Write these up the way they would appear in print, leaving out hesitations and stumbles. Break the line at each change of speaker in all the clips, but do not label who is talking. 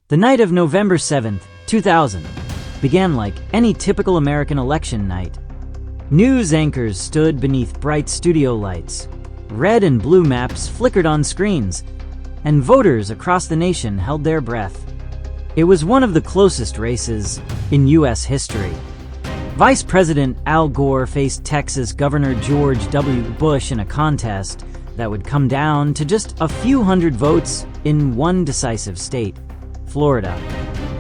The night of November 7th, 2000, began like any typical American election night. News anchors stood beneath bright studio lights. Red and blue maps flickered on screens, and voters across the nation held their breath. It was one of the closest races in U.S. history. Vice President Al Gore faced Texas Governor George W. Bush in a contest that would come down to just a few hundred votes in one decisive state, Florida.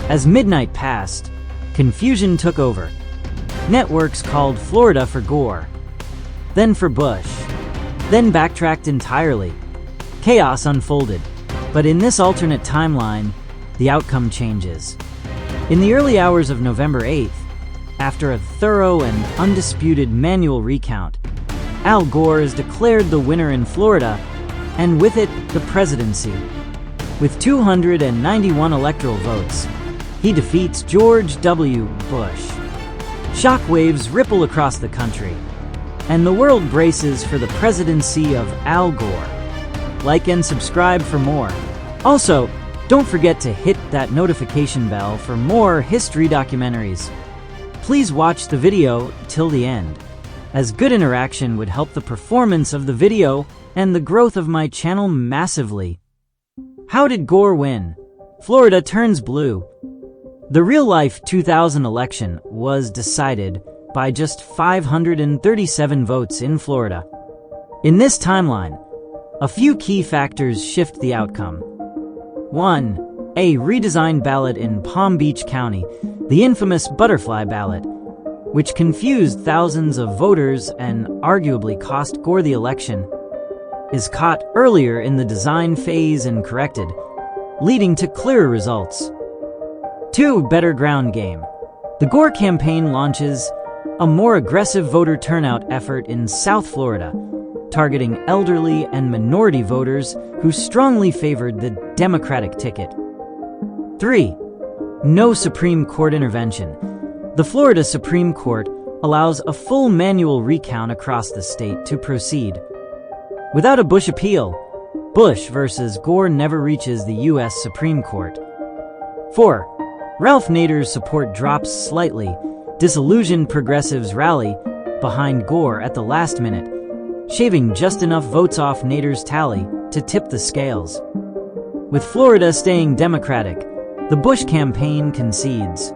As midnight passed, confusion took over. Networks called Florida for Gore, then for Bush, then backtracked entirely. Chaos unfolded, but in this alternate timeline, the outcome changes. In the early hours of November 8th, after a thorough and undisputed manual recount, Al Gore is declared the winner in Florida, and with it, the presidency. With 291 electoral votes, he defeats George W. Bush. Shockwaves ripple across the country, and the world braces for the presidency of Al Gore. Like and subscribe for more. Also, don't forget to hit that notification bell for more history documentaries. Please watch the video till the end, as good interaction would help the performance of the video and the growth of my channel massively. How did Gore win? Florida turns blue. The real-life 2000 election was decided by just 537 votes in Florida. In this timeline, a few key factors shift the outcome. 1. A redesigned ballot in Palm Beach County, the infamous butterfly ballot, which confused thousands of voters and arguably cost Gore the election, is caught earlier in the design phase and corrected, leading to clearer results. 2. Better ground game. The Gore campaign launches a more aggressive voter turnout effort in South Florida, targeting elderly and minority voters who strongly favored the Democratic ticket. 3. No Supreme Court intervention. The Florida Supreme Court allows a full manual recount across the state to proceed. Without a Bush appeal, Bush versus Gore never reaches the U.S. Supreme Court. 4. Ralph Nader's support drops slightly. Disillusioned progressives rally behind Gore at the last minute, shaving just enough votes off Nader's tally to tip the scales. With Florida staying Democratic, the Bush campaign concedes.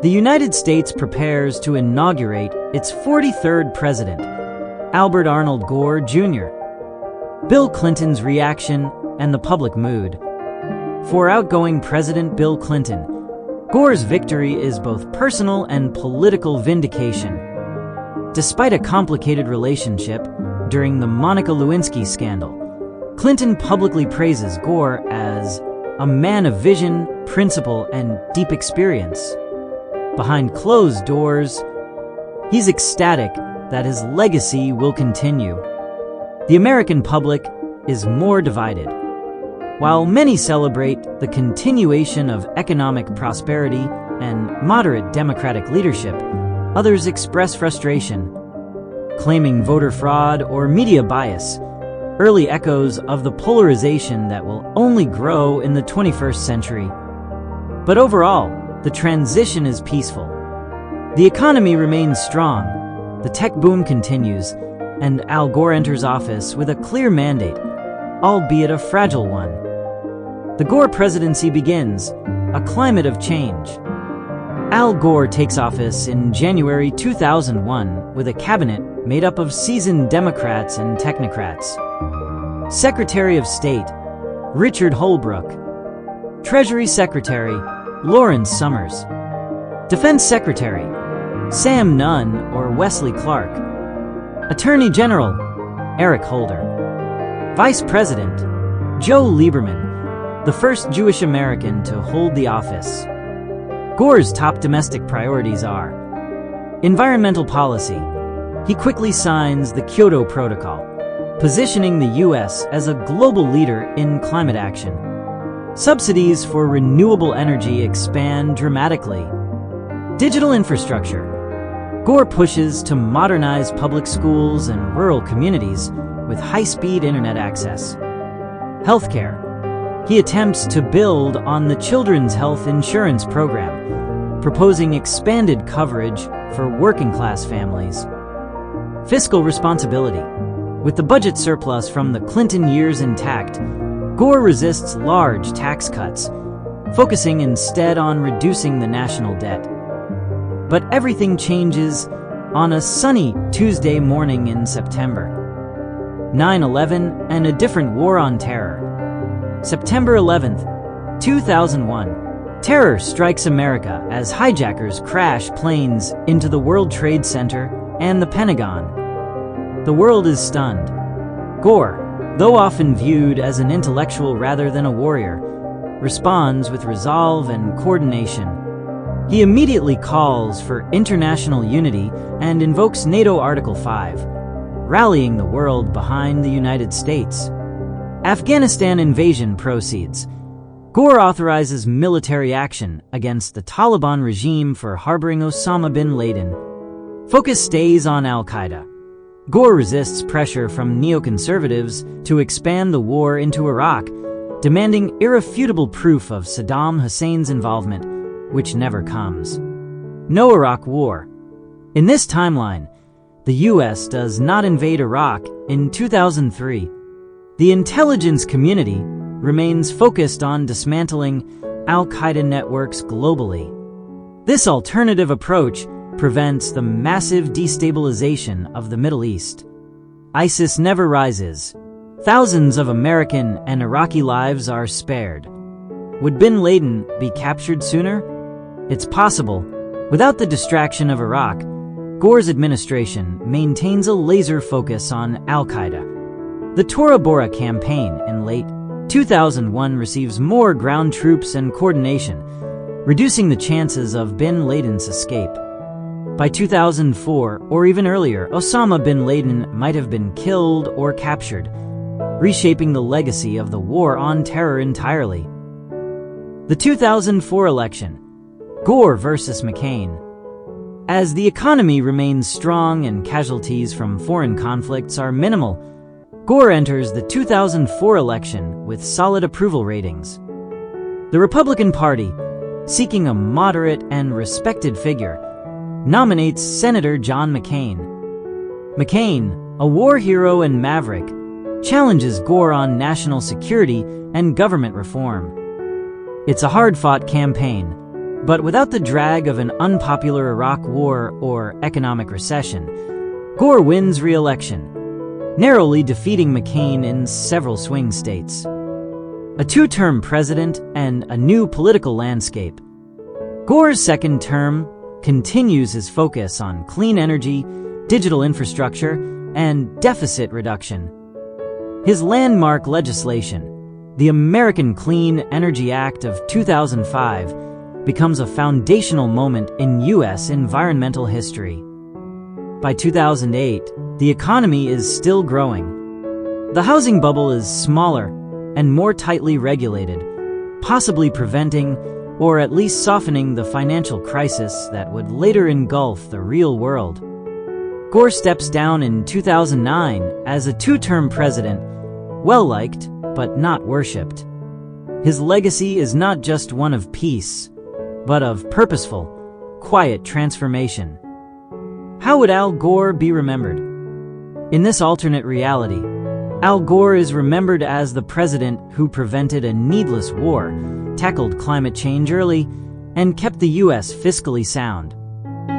The United States prepares to inaugurate its 43rd president, Albert Arnold Gore, Jr. Bill Clinton's reaction and the public mood. For outgoing President Bill Clinton, Gore's victory is both personal and political vindication. Despite a complicated relationship during the Monica Lewinsky scandal, Clinton publicly praises Gore as a man of vision, principle, and deep experience. Behind closed doors, he's ecstatic that his legacy will continue. The American public is more divided. While many celebrate the continuation of economic prosperity and moderate Democratic leadership, others express frustration, claiming voter fraud or media bias, early echoes of the polarization that will only grow in the 21st century. But overall, the transition is peaceful. The economy remains strong, the tech boom continues, and Al Gore enters office with a clear mandate, albeit a fragile one. The Gore presidency begins, a climate of change. Al Gore takes office in January 2001 with a cabinet made up of seasoned Democrats and technocrats. Secretary of State, Richard Holbrooke. Treasury Secretary, Lawrence Summers. Defense Secretary, Sam Nunn or Wesley Clark. Attorney General, Eric Holder. Vice President, Joe Lieberman, the first Jewish American to hold the office. Gore's top domestic priorities are environmental policy. He quickly signs the Kyoto Protocol, positioning the U.S. as a global leader in climate action. Subsidies for renewable energy expand dramatically. Digital infrastructure. Gore pushes to modernize public schools and rural communities with high-speed internet access. Healthcare. He attempts to build on the Children's Health Insurance Program, proposing expanded coverage for working-class families. Fiscal responsibility. With the budget surplus from the Clinton years intact, Gore resists large tax cuts, focusing instead on reducing the national debt. But everything changes on a sunny Tuesday morning in September. 9/11 and a different war on terror. September 11th, 2001. Terror strikes America as hijackers crash planes into the World Trade Center and the Pentagon. The world is stunned. Gore, though often viewed as an intellectual rather than a warrior, responds with resolve and coordination. He immediately calls for international unity and invokes NATO Article 5, rallying the world behind the United States. Afghanistan invasion proceeds. Gore authorizes military action against the Taliban regime for harboring Osama bin Laden. Focus stays on al-Qaeda. Gore resists pressure from neoconservatives to expand the war into Iraq, demanding irrefutable proof of Saddam Hussein's involvement, which never comes. No Iraq War. In this timeline, the U.S. does not invade Iraq in 2003. The intelligence community remains focused on dismantling al-Qaeda networks globally. This alternative approach prevents the massive destabilization of the Middle East. ISIS never rises. Thousands of American and Iraqi lives are spared. Would bin Laden be captured sooner? It's possible. Without the distraction of Iraq, Gore's administration maintains a laser focus on al-Qaeda. The Tora Bora campaign in late 2001 receives more ground troops and coordination, reducing the chances of bin Laden's escape. By 2004, or even earlier, Osama bin Laden might have been killed or captured, reshaping the legacy of the war on terror entirely. The 2004 election. Gore versus McCain. As the economy remains strong and casualties from foreign conflicts are minimal, Gore enters the 2004 election with solid approval ratings. The Republican Party, seeking a moderate and respected figure, nominates Senator John McCain. McCain, a war hero and maverick, challenges Gore on national security and government reform. It's a hard-fought campaign, but without the drag of an unpopular Iraq war or economic recession, Gore wins re-election, narrowly defeating McCain in several swing states. A two-term president and a new political landscape. Gore's second term continues his focus on clean energy, digital infrastructure, and deficit reduction. His landmark legislation, the American Clean Energy Act of 2005, becomes a foundational moment in U.S. environmental history. By 2008, the economy is still growing. The housing bubble is smaller and more tightly regulated, possibly preventing or at least softening the financial crisis that would later engulf the real world. Gore steps down in 2009 as a two-term president, well-liked but not worshipped. His legacy is not just one of peace, but of purposeful, quiet transformation. How would Al Gore be remembered? In this alternate reality, Al Gore is remembered as the president who prevented a needless war, tackled climate change early, and kept the U.S. fiscally sound.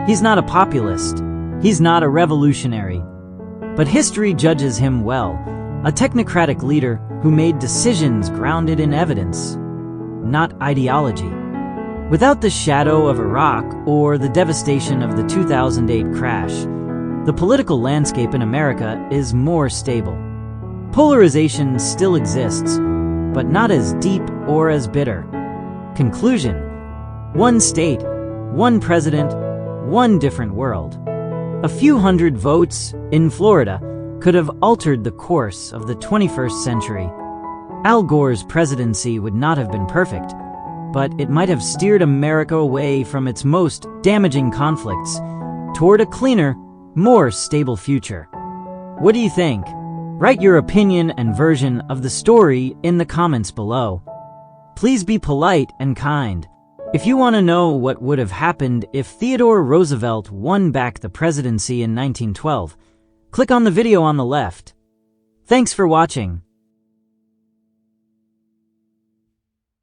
He's not a populist. He's not a revolutionary. But history judges him well, a technocratic leader who made decisions grounded in evidence, not ideology. Without the shadow of Iraq or the devastation of the 2008 crash, the political landscape in America is more stable. Polarization still exists, but not as deep or as bitter. Conclusion: one state, one president, one different world. A few hundred votes in Florida could have altered the course of the 21st century. Al Gore's presidency would not have been perfect, but it might have steered America away from its most damaging conflicts toward a cleaner, more stable future. What do you think? Write your opinion and version of the story in the comments below. Please be polite and kind. If you want to know what would have happened if Theodore Roosevelt won back the presidency in 1912, click on the video on the left. Thanks for watching.